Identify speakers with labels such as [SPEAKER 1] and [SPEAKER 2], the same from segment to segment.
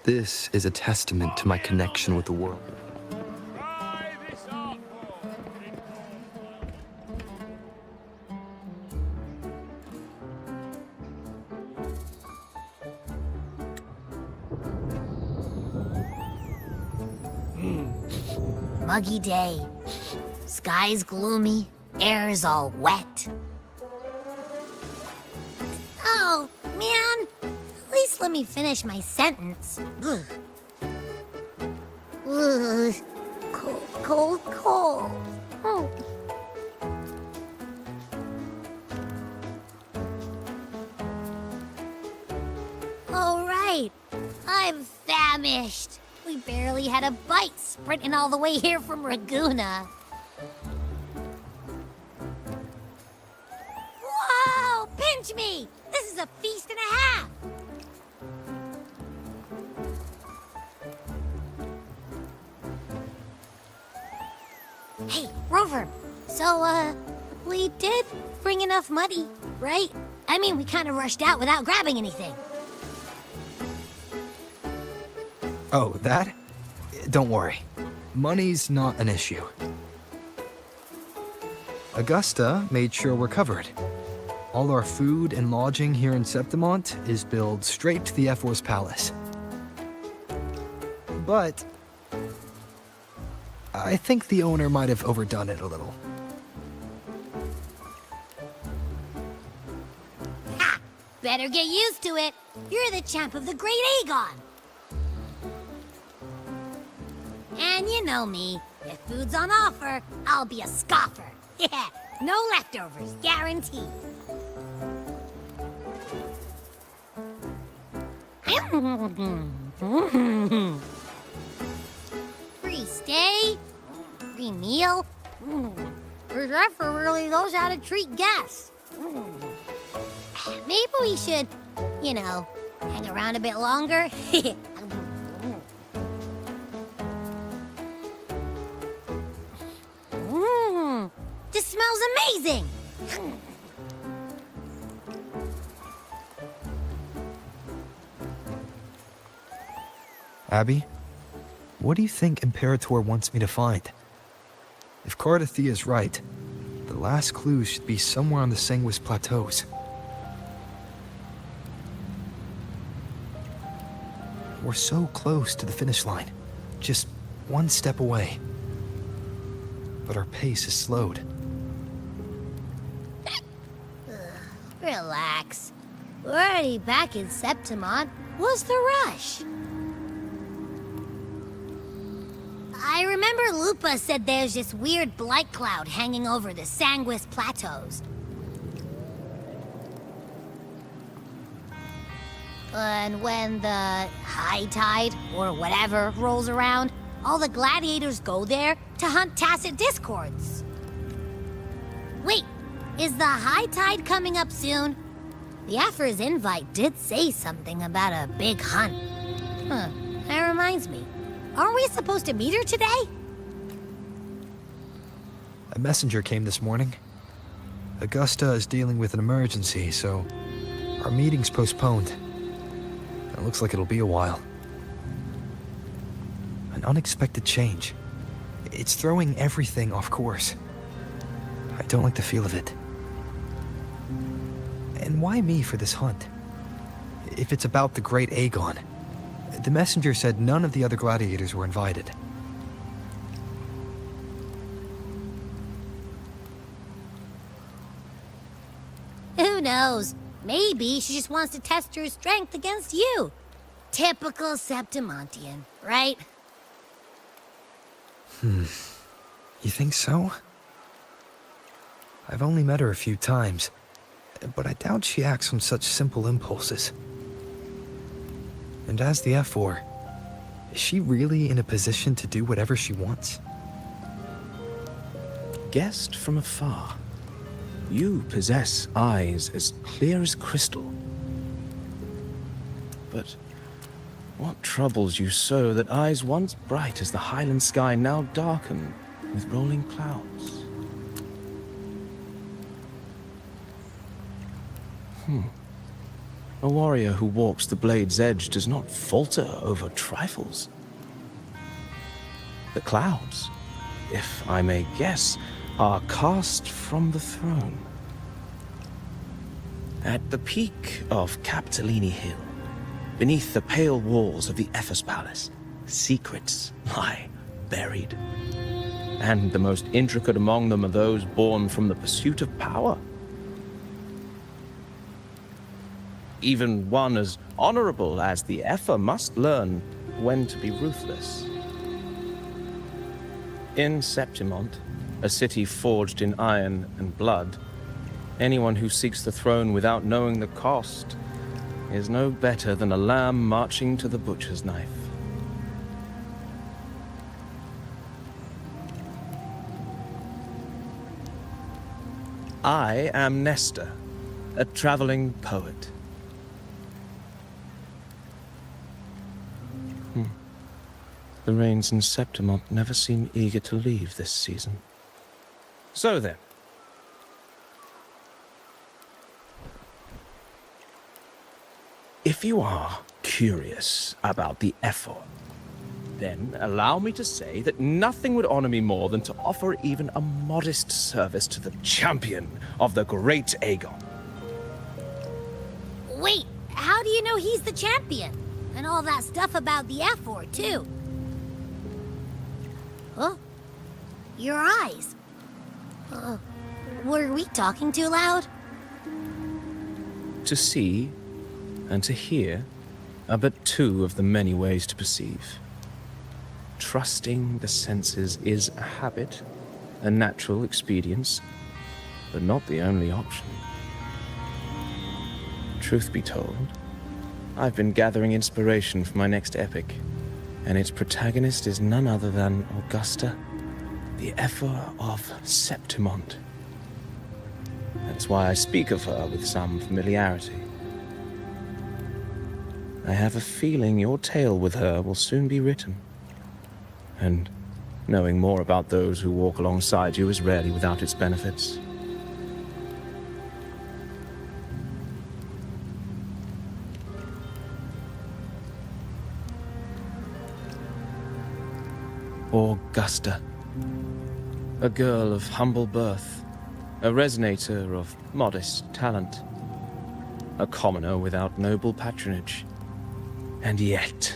[SPEAKER 1] This is a testament to my connection with the world.
[SPEAKER 2] Muggy day. Sky's gloomy, air's all wet. Oh, man! At least let me finish my sentence. Ugh. Ugh. Cold, cold, cold. Oh. All right. I'm famished. We barely had a bite sprinting all the way here from Raguna. Whoa! Pinch me! This is a feast and a half! Hey, Rover. So, we did bring enough money, right? I mean, we kind of rushed out without grabbing anything.
[SPEAKER 1] Oh, that? Don't worry. Money's not an issue. Augusta made sure we're covered. All our food and lodging here in Septimont is billed straight to the F-Force Palace. But I think the owner might have overdone it a little.
[SPEAKER 2] Ha! Better get used to it. You're the champ of the Great Aegon. And you know me. If food's on offer, I'll be a scoffer. Yeah, no leftovers, guaranteed. Free stay, free meal. This effort really knows how to treat guests. Maybe we should, you know, hang around a bit longer. This smells amazing!
[SPEAKER 1] Abby, what do you think Imperator wants me to find? If Cardathea's right, the last clues should be somewhere on the Sanguis Plateaus. We're so close to the finish line, just one step away. But our pace is slowed.
[SPEAKER 2] Relax. We're already back in Septimont. What's the rush? I remember Lupa said there's this weird blight cloud hanging over the Sanguis Plateaus. And when the high tide, or whatever, rolls around, all the gladiators go there to hunt tacit discords. Wait, is the high tide coming up soon? The Aphra's invite did say something about a big hunt. Huh, that reminds me. Aren't we supposed to meet her today?
[SPEAKER 1] A messenger came this morning. Augusta is dealing with an emergency, so our meeting's postponed. It looks like it'll be a while. An unexpected change. It's throwing everything off course. I don't like the feel of it. And why me for this hunt? If it's about the Great Aegon, the messenger said none of the other gladiators were invited.
[SPEAKER 2] Who knows? Maybe she just wants to test her strength against you. Typical Septimontian, right?
[SPEAKER 1] You think so? I've only met her a few times, but I doubt she acts on such simple impulses. And as the F4, is she really in a position to do whatever she wants?
[SPEAKER 3] Guessed from afar, you possess eyes as clear as crystal. But what troubles you so that eyes once bright as the highland sky now darken with rolling clouds? A warrior who walks the blade's edge does not falter over trifles. The clouds, if I may guess, are cast from the throne. At the peak of Capitolini Hill, beneath the pale walls of the Ephes Palace, secrets lie buried. And the most intricate among them are those born from the pursuit of power. Even one as honorable as the Epher must learn when to be ruthless. In Septimont, a city forged in iron and blood, anyone who seeks the throne without knowing the cost is no better than a lamb marching to the butcher's knife. I am Nestor, a traveling poet. The rains in Septimont never seem eager to leave this season. So then. If you are curious about the effort, then allow me to say that nothing would honor me more than to offer even a modest service to the champion of the great Aegon.
[SPEAKER 2] Wait, how do you know he's the champion? And all that stuff about the F4, too. Huh? Your eyes. Were we talking too loud?
[SPEAKER 3] To see and to hear are but two of the many ways to perceive. Trusting the senses is a habit, a natural expedience, but not the only option. Truth be told, I've been gathering inspiration for my next epic, and its protagonist is none other than Augusta, the Epher of Septimont. That's why I speak of her with some familiarity. I have a feeling your tale with her will soon be written. And knowing more about those who walk alongside you is rarely without its benefits. Augusta, a girl of humble birth, a resonator of modest talent, a commoner without noble patronage. And yet,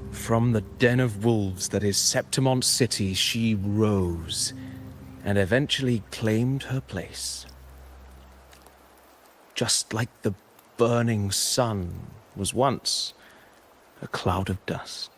[SPEAKER 3] from the den of wolves that is Septimont City, she rose and eventually claimed her place. Just like the burning sun was once a cloud of dust.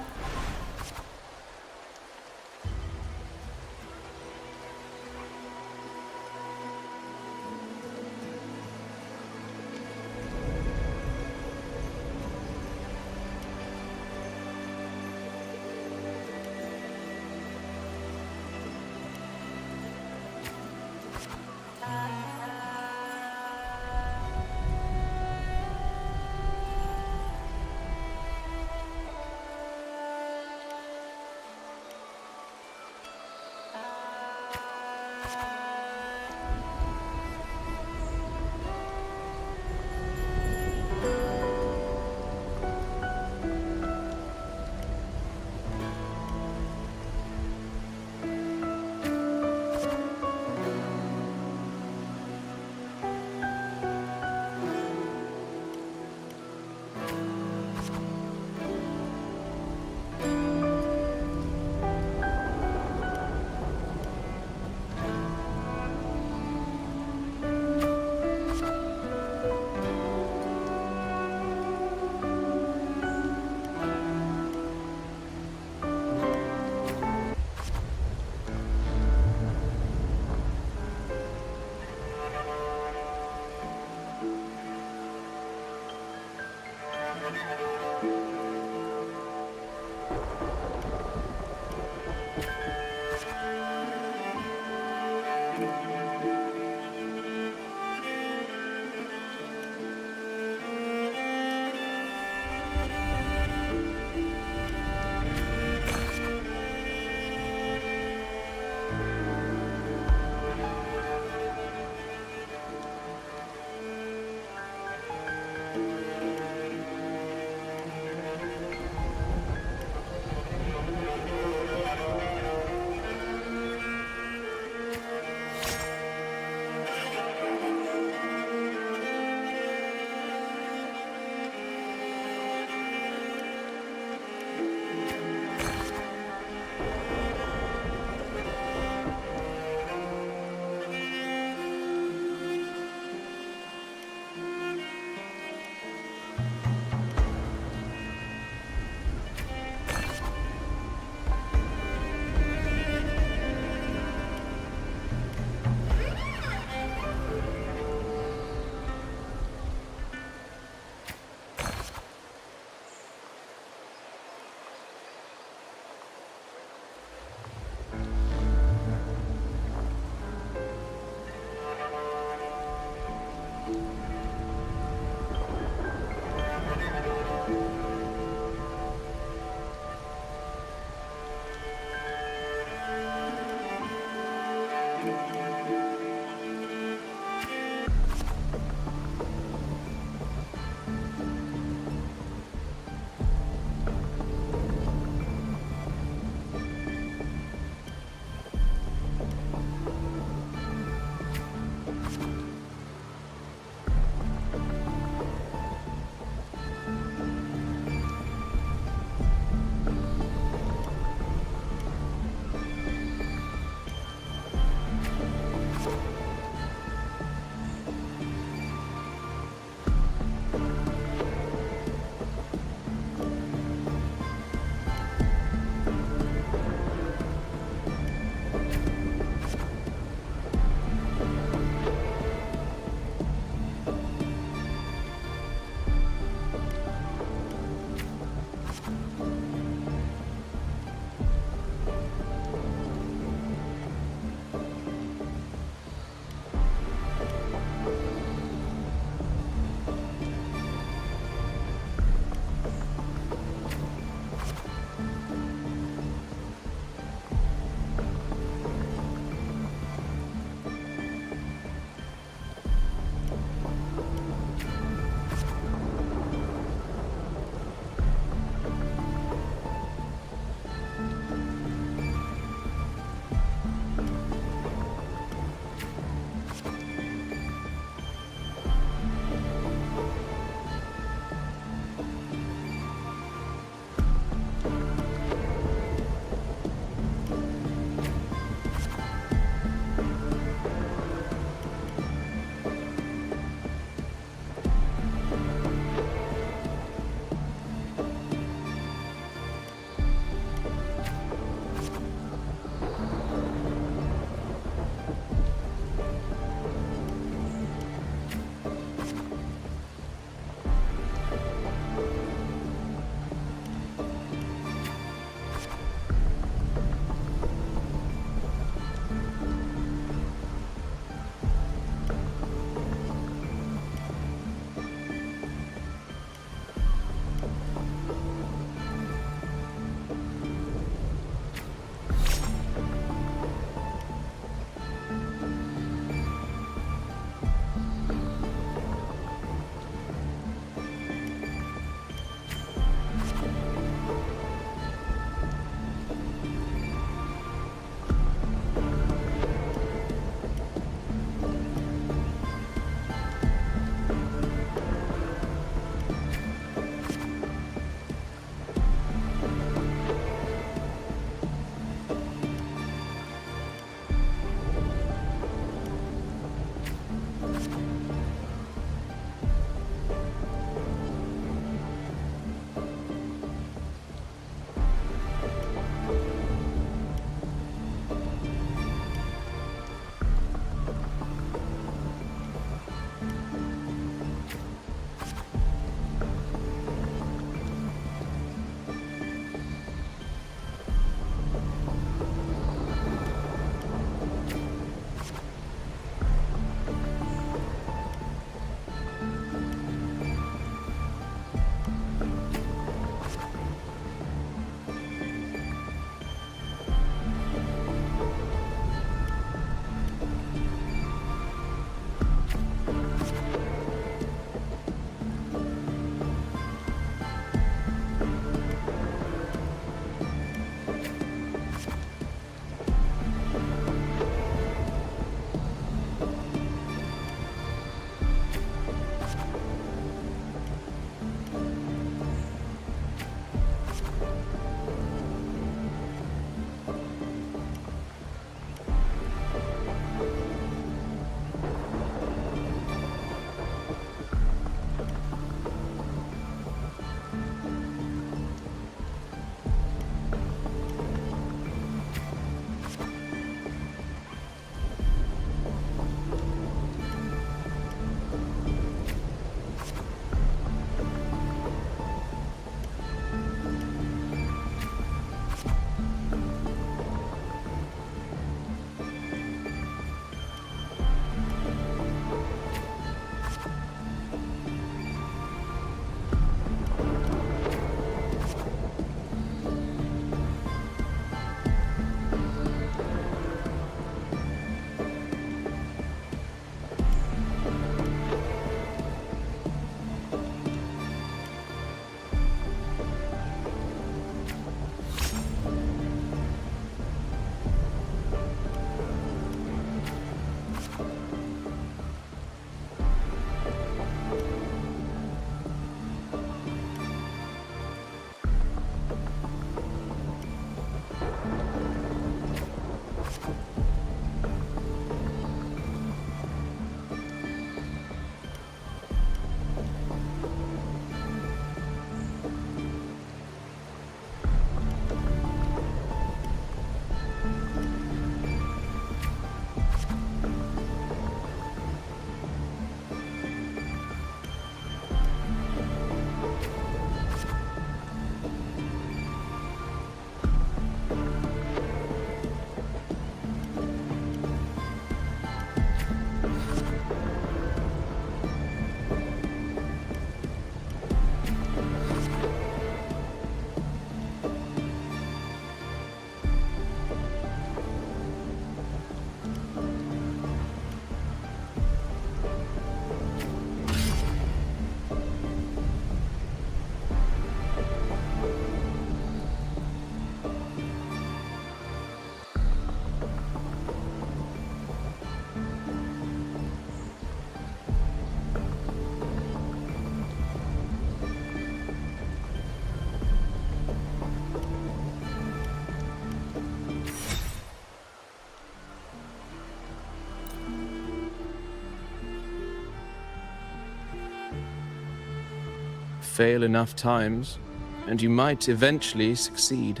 [SPEAKER 3] fail enough times, and you might eventually succeed.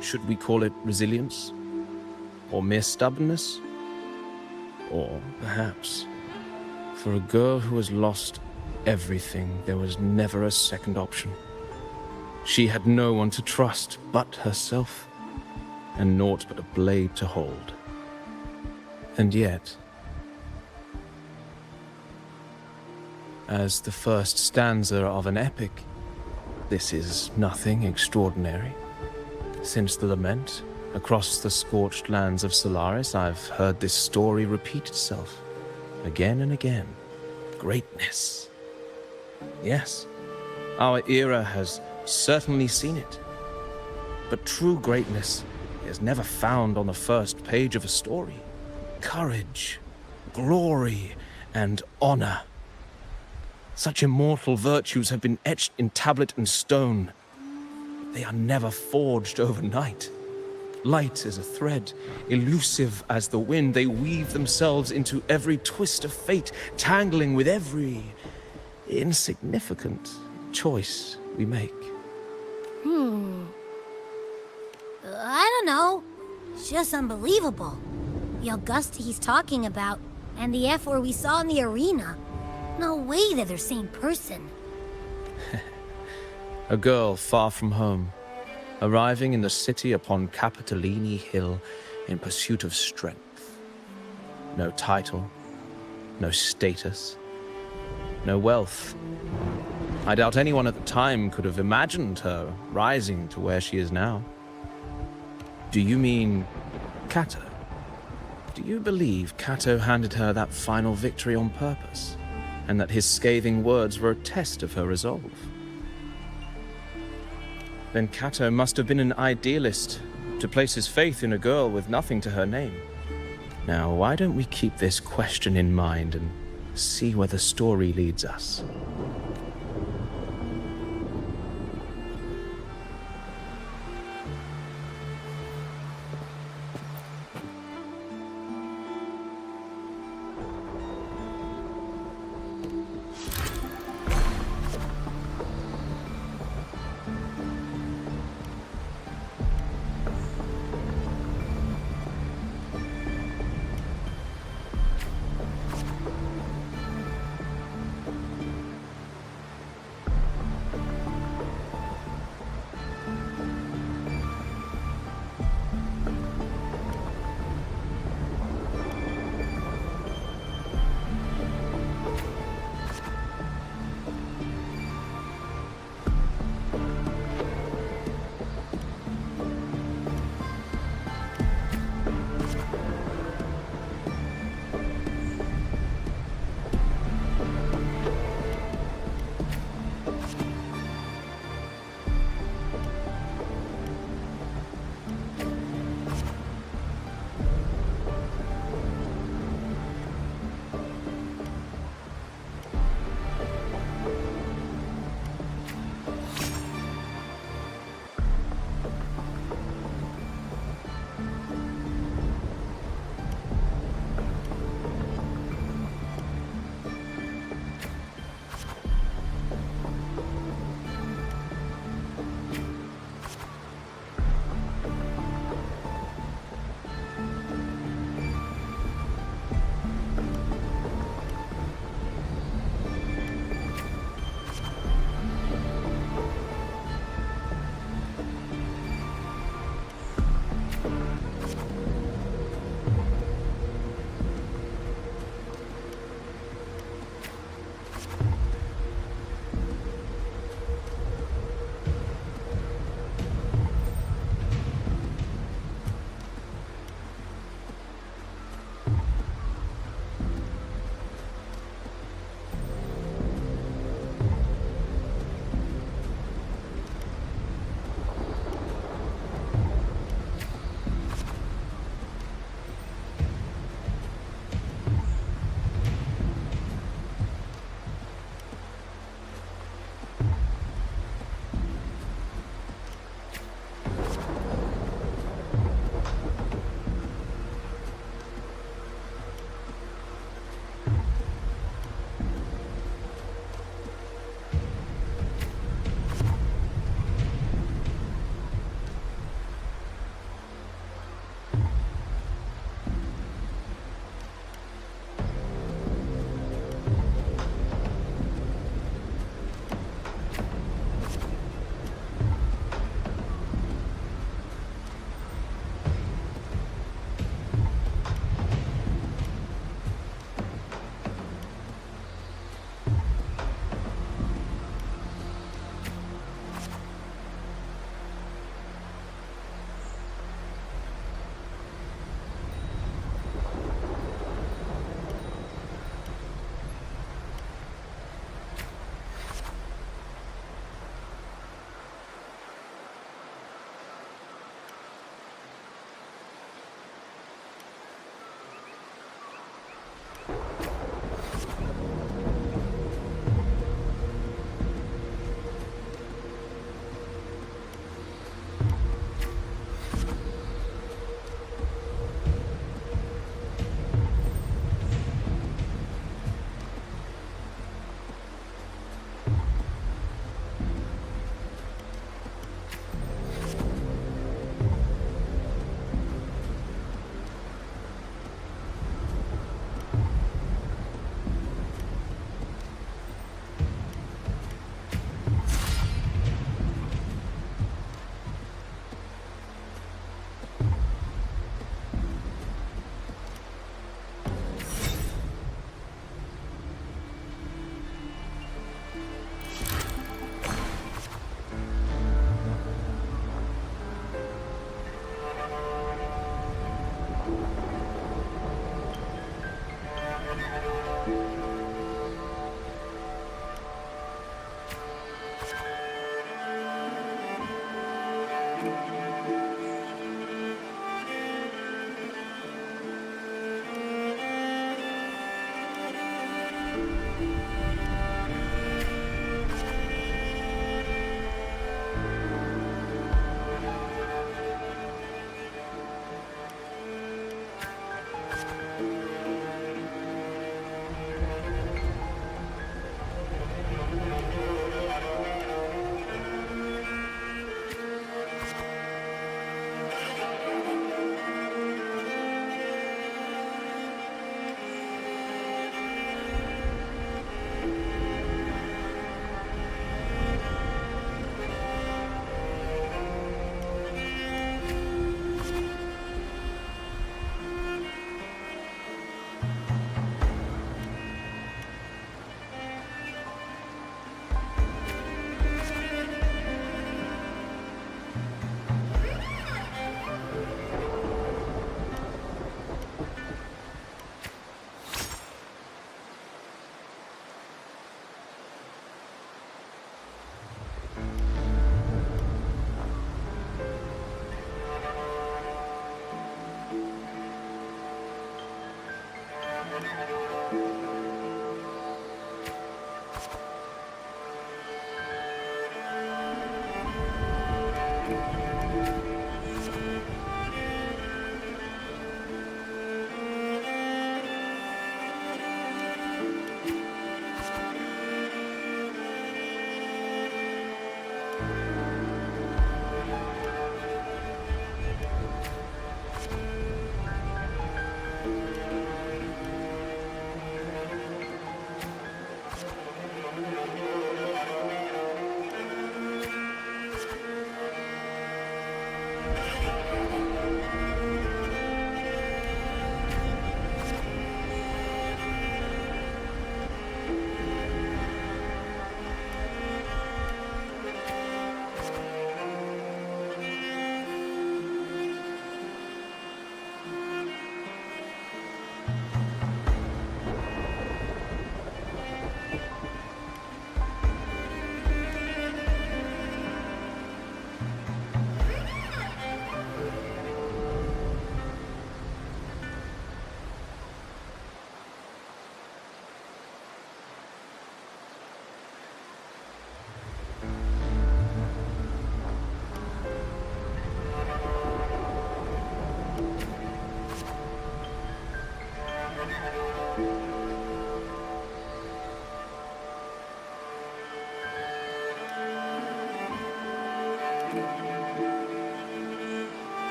[SPEAKER 3] Should we call it resilience? Or mere stubbornness? Or perhaps, for a girl who has lost everything, there was never a second option. She had no one to trust but herself, and naught but a blade to hold. And yet, as the first stanza of an epic, this is nothing extraordinary. Since the lament, across the scorched lands of Solaris, I've heard this story repeat itself, again and again. Greatness. Yes, our era has certainly seen it. But true greatness is never found on the first page of a story. Courage, glory, and honor. Such immortal virtues have been etched in tablet and stone. They are never forged overnight. Light as a thread, elusive as the wind, they weave themselves into every twist of fate, tangling with every insignificant choice we make.
[SPEAKER 2] I don't know. It's just unbelievable. The Augusta he's talking about, and the F-4 we saw in the arena. No way they're the same person.
[SPEAKER 3] A girl far from home, arriving in the city upon Capitolini Hill in pursuit of strength. No title, no status, no wealth. I doubt anyone at the time could have imagined her rising to where she is now. Do you mean Kato? Do you believe Kato handed her that final victory on purpose, and that his scathing words were a test of her resolve? Then Kato must have been an idealist to place his faith in a girl with nothing to her name. Now, why don't we keep this question in mind and see where the story leads us?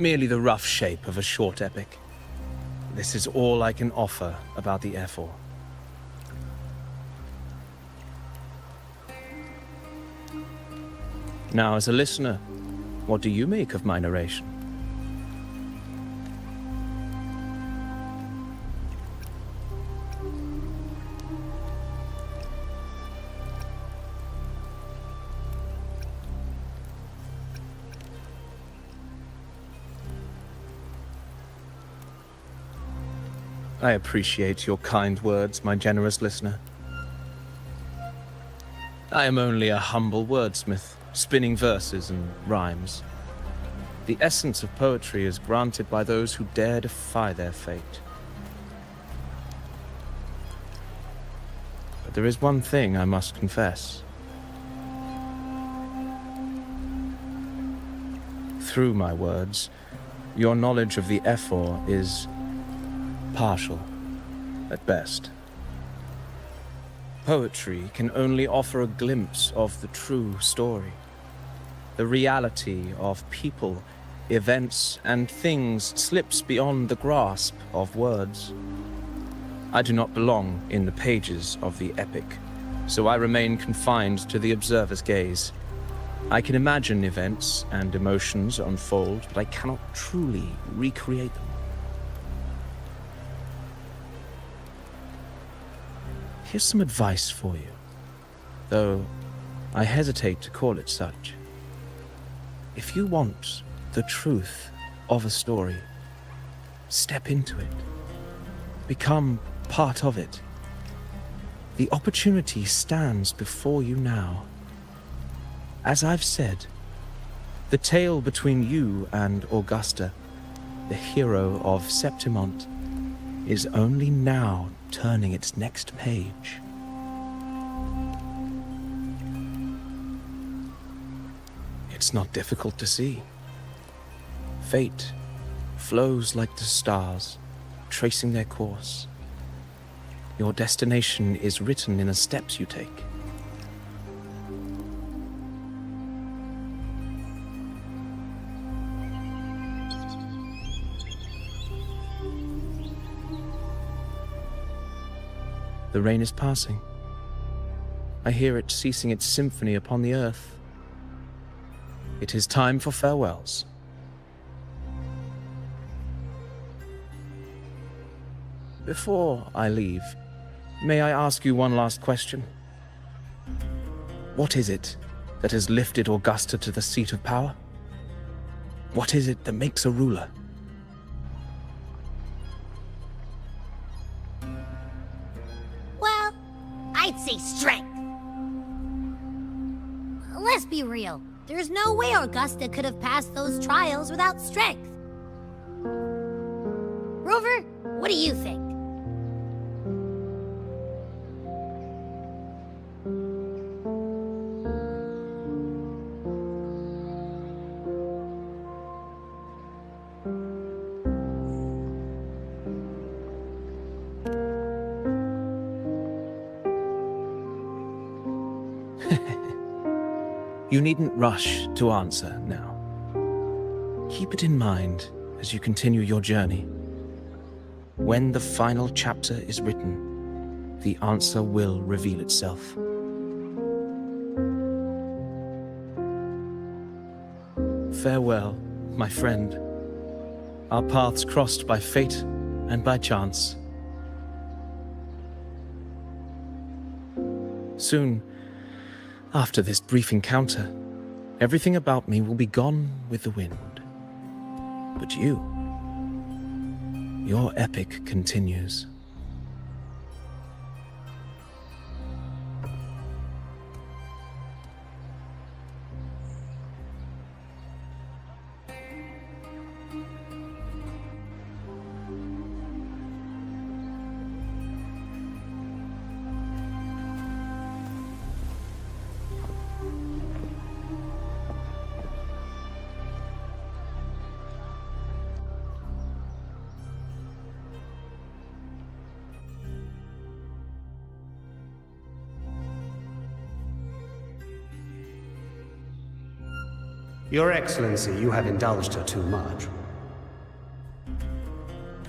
[SPEAKER 3] merely the rough shape of a short epic. This is all I can offer about the F4. Now, as a listener, what do you make of my narration? I appreciate your kind words, my generous listener. I am only a humble wordsmith, spinning verses and rhymes. The essence of poetry is granted by those who dare defy their fate. But there is one thing I must confess. Through my words, your knowledge of the F4 is partial, at best. Poetry can only offer a glimpse of the true story, the reality of people, events, and things slips beyond the grasp of words. I do not belong in the pages of the epic, so I remain confined to the observer's gaze. I can imagine events and emotions unfold, but I cannot truly recreate them. Here's some advice for you, though I hesitate to call it such. If you want the truth of a story, step into it. Become part of it. The opportunity stands before you now. As I've said, the tale between you and Augusta, the hero of Septimont, is only now turning its next page. It's not difficult to see. Fate flows like the stars, tracing their course. Your destination is written in the steps you take. The rain is passing. I hear it ceasing its symphony upon the earth. It is time for farewells. Before I leave, may I ask you one last question? What is it that has lifted Augusta to the seat of power? What is it that makes a ruler?
[SPEAKER 2] I'd say strength. Let's be real. There's no way Augusta could have passed those trials without strength. Rover, what do you think?
[SPEAKER 3] You needn't rush to answer now. Keep it in mind as you continue your journey. When the final chapter is written, the answer will reveal itself. Farewell, my friend. Our paths crossed by fate and by chance. Soon, after this brief encounter, everything about me will be gone with the wind. But you, your epic continues.
[SPEAKER 4] Your Excellency, you have indulged her too much.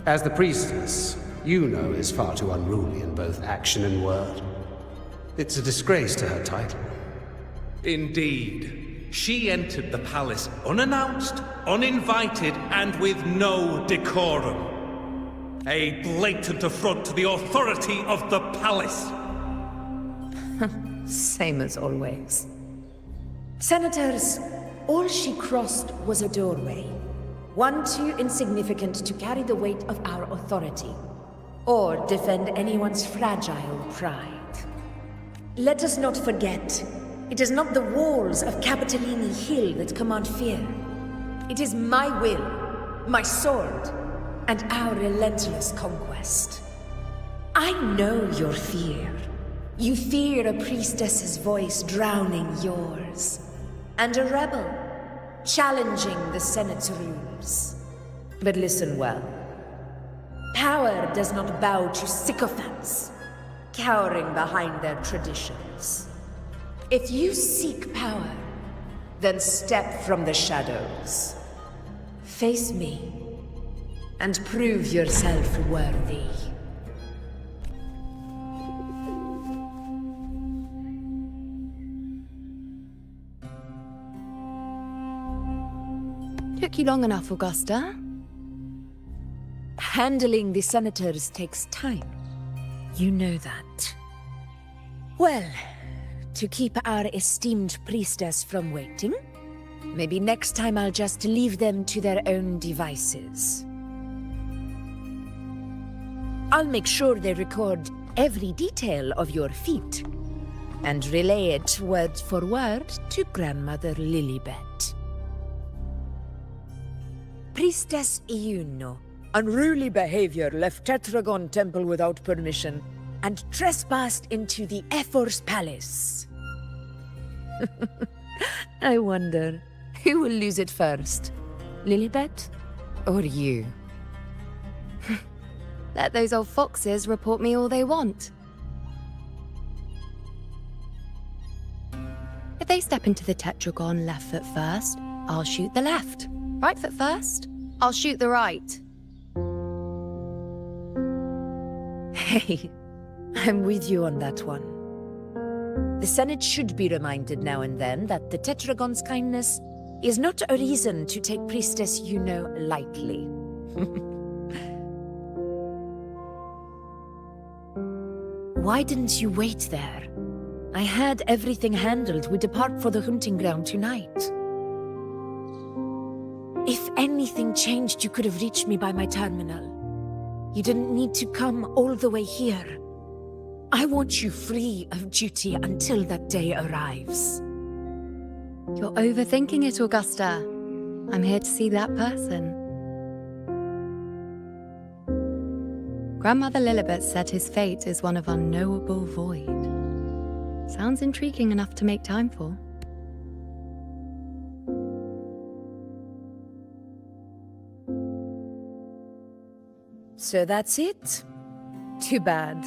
[SPEAKER 4] As the priestess, Yuno is far too unruly in both action and word. It's a disgrace to her title.
[SPEAKER 5] Indeed. She entered the palace unannounced, uninvited, and with no decorum. A blatant affront to the authority of the palace.
[SPEAKER 6] Same as always. Senators, all she crossed was a doorway. One too insignificant to carry the weight of our authority, or defend anyone's fragile pride. Let us not forget, it is not the walls of Capitolini Hill that command fear. It is my will, my sword, and our relentless conquest. I know your fear. You fear a priestess's voice drowning yours, and a rebel challenging the Senate's rules. But listen well. Power does not bow to sycophants, cowering behind their traditions. If you seek power, then step from the shadows. Face me, and prove yourself worthy.
[SPEAKER 7] Took you long enough, Augusta.
[SPEAKER 6] Handling the senators takes time. You know that. Well, to keep our esteemed priestess from waiting, maybe next time I'll just leave them to their own devices. I'll make sure they record every detail of your feat, and relay it word for word to Grandmother Lilibet. Priestess Iuno. Unruly behavior left Tetragon Temple without permission and trespassed into the Ephor's palace. I wonder, who will lose it first? Lilibet or you?
[SPEAKER 7] Let those old foxes report me all they want. If they step into the Tetragon left foot first, I'll shoot the left. Right foot first, I'll shoot the right.
[SPEAKER 6] Hey, I'm with you on that one. The Senate should be reminded now and then that the Tetragon's kindness is not a reason to take Priestess Yuno lightly. Why didn't you wait there? I had everything handled. We depart for the hunting ground tonight. If anything changed, you could have reached me by my terminal. You didn't need to come all the way here. I want you free of duty until that day arrives.
[SPEAKER 7] You're overthinking it, Augusta. I'm here to see that person. Grandmother Lilibet said his fate is one of unknowable void. Sounds intriguing enough to make time for.
[SPEAKER 6] So that's it? Too bad.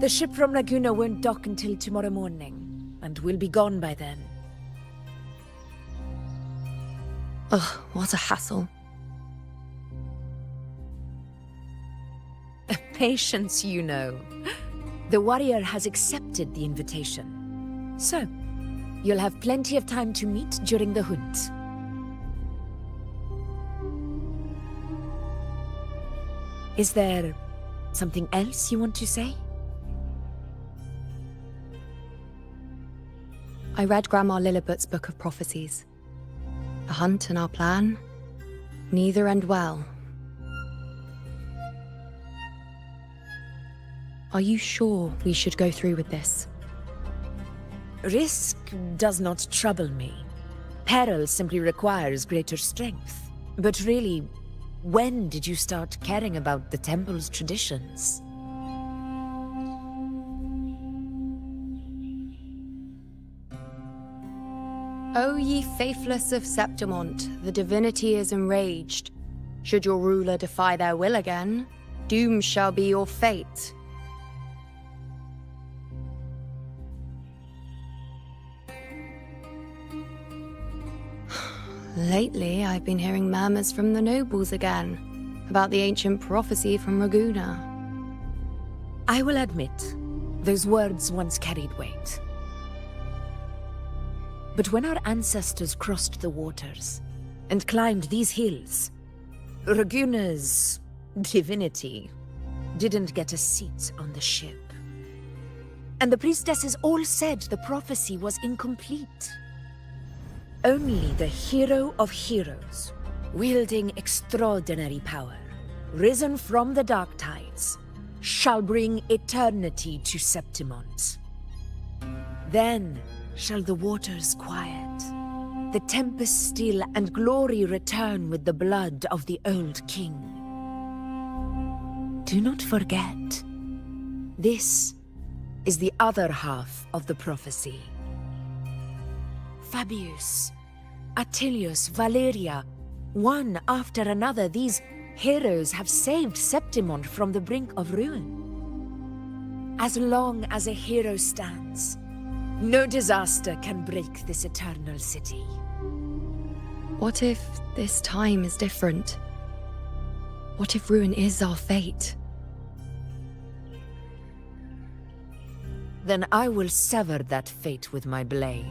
[SPEAKER 6] The ship from Laguna won't dock until tomorrow morning, and we'll be gone by then.
[SPEAKER 7] Ugh, what a hassle.
[SPEAKER 6] Patience, you know. The warrior has accepted the invitation. So, you'll have plenty of time to meet during the hunt. Is there something else you want to say?
[SPEAKER 7] I read Grandma Lilibet's Book of Prophecies. The hunt and our plan, neither end well. Are you sure we should go through with this?
[SPEAKER 6] Risk does not trouble me. Peril simply requires greater strength. But really, when did you start caring about the temple's traditions?
[SPEAKER 7] O ye faithless of Septimont, the divinity is enraged. Should your ruler defy their will again, doom shall be your fate. Lately, I've been hearing murmurs from the nobles again. about the ancient prophecy from Raguna.
[SPEAKER 6] I will admit, those words once carried weight. But when our ancestors crossed the waters and climbed these hills, Raguna's divinity didn't get a seat on the ship. And the priestesses all said the prophecy was incomplete. Only the hero of heroes, wielding extraordinary power, risen from the dark tides, shall bring eternity to Septimont. Then shall the waters quiet, the tempest still, and glory return with the blood of the old king. Do not forget, this is the other half of the prophecy. Fabius, Attilius, Valeria, one after another, these heroes have saved Septimont from the brink of ruin. As long as a hero stands, no disaster can break this eternal city.
[SPEAKER 7] What if this time is different? What if ruin is our fate?
[SPEAKER 6] Then I will sever that fate with my blade.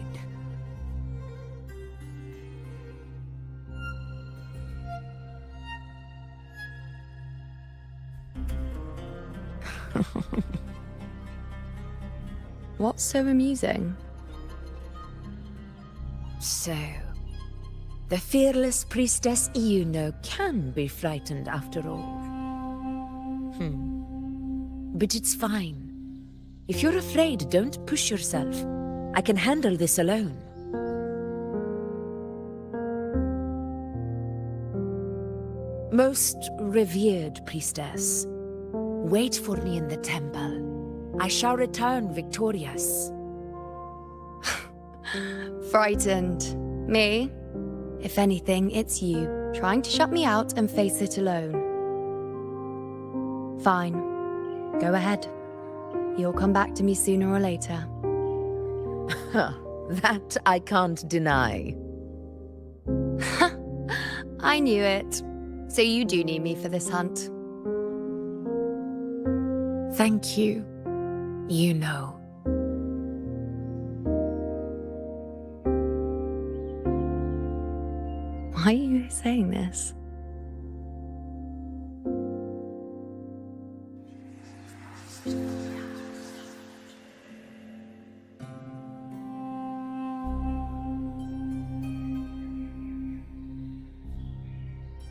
[SPEAKER 7] What's so amusing?
[SPEAKER 6] So, the fearless priestess Iuno can be frightened after all. But it's fine. If you're afraid, don't push yourself. I can handle this alone. Most revered priestess, wait for me in the temple. I shall return victorious.
[SPEAKER 7] Frightened. Me? If anything, it's you, trying to shut me out and face it alone. Fine. Go ahead. You'll come back to me sooner or later.
[SPEAKER 6] That I can't deny.
[SPEAKER 7] I knew it. So you do need me for this hunt.
[SPEAKER 6] Thank you. You know.
[SPEAKER 7] Why are you saying this?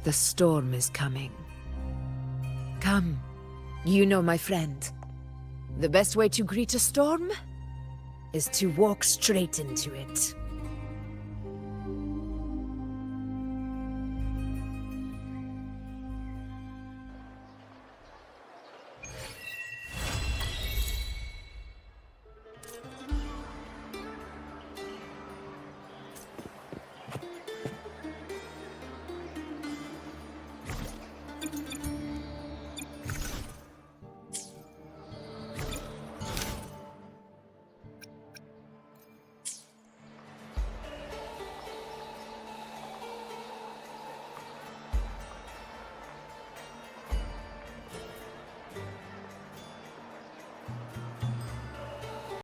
[SPEAKER 6] The storm is coming. Come, you know my friend. The best way to greet a storm is to walk straight into it.